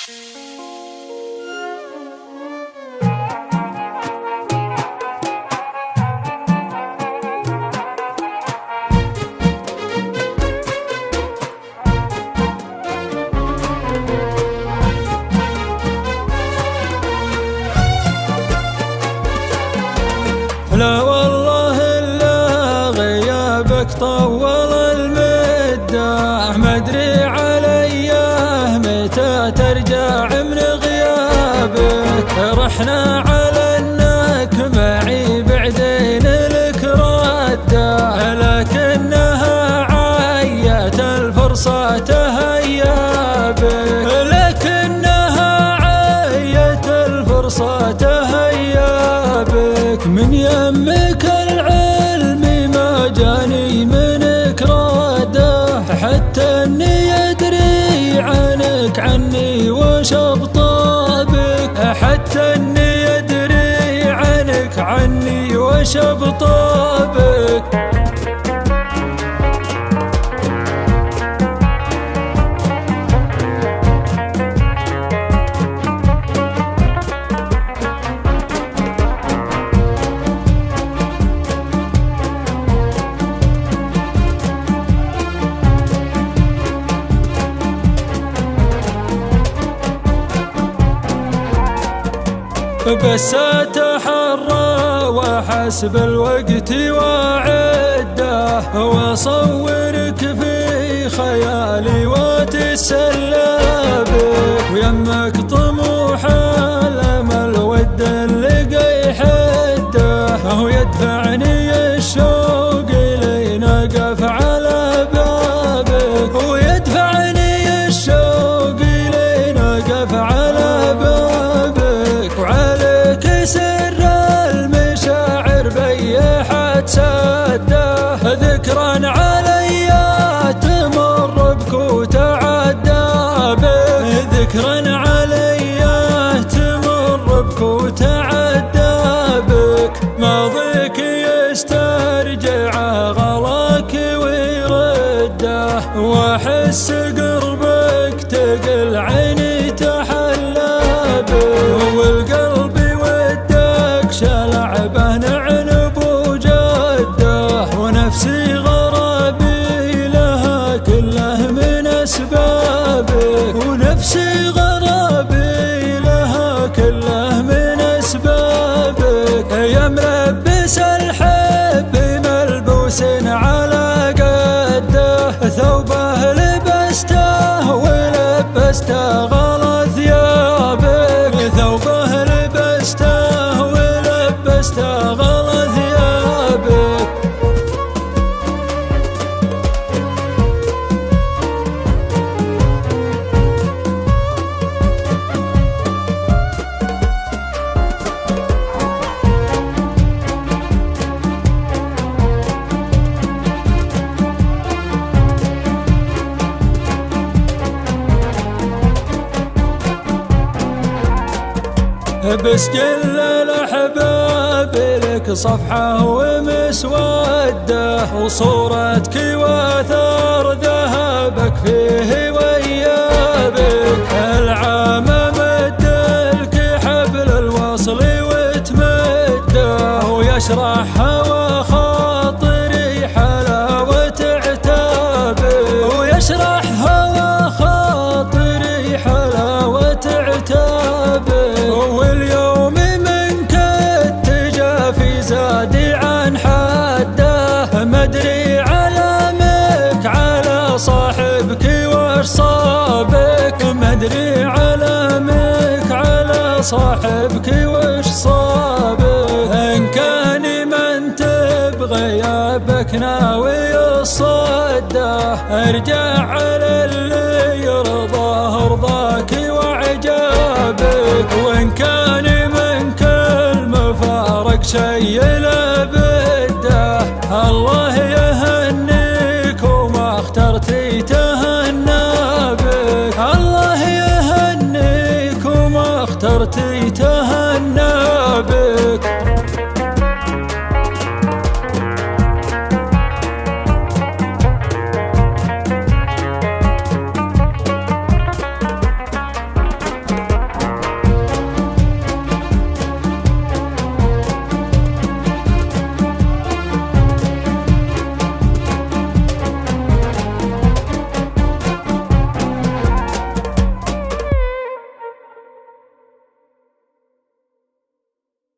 لا والله إلا غيابك طول المدة، مدري عليه متى ترجع من غيابك. رحنا على انك معي بعدين لك ردة، لكنها عيت الفرصة تهيا بك، لكنها عيت الفرصة تهيا بك. من يمك العلم ما جاني منك رده، حتى اني يدري عني وش ابطابك، حتى اني يدري عني وش ابطابك. بس أتحرى وحسب الوقت وعده، وأصورك في خيالي وأتسلى بك. ويمك طموح الأمل ود لقي حده، ويدفعني الشوق لين أقف على بابك، ويدفعني الشوق لين أقف على بابك. وعليك سر المشاعر بيحت سده، ذكرا علي تمر بك وتعدى بك، ذكرا علي تمر بك وتعدى بك. ماضيك يسترجع غلاك ويرده، واحس قربك تقل عيني تحلى بك. والقلب ودك شلعبه نعنب وجده، ونفسي غرابي لها كله من أسبابك، ونفسي غرابي لها كله من أسبابك. يا ملبس الحب ملبوس على قده، ثوبه لبسته ولبسته غلط ثيابك، ثوبه لبسته ولبسته غلط ثيابك. بس كل الأحباب لك صفحة ومسودة، وصورتك وأثر ذهبك فيه ويابك. العام مدلك حبل الوصل وتمده، ويشرح هوى خاطري حلاوة عتابك، ويشرح هوى خاطري حلاوة عتابك. واليوم منك التجافي زادي عن حده، مدري علامك على صاحبك وش صابك، مدري علامك على صاحبك وش صابك. إن كان من تبغى يابك ناوي الصده، ارجع على اللي يرضاه رضاك وعجابك. وإن كان من كل مفارق شي لبده، الله يهنيك وما اخترتي تهنى بك، الله يهنيك وما اخترتي تهنى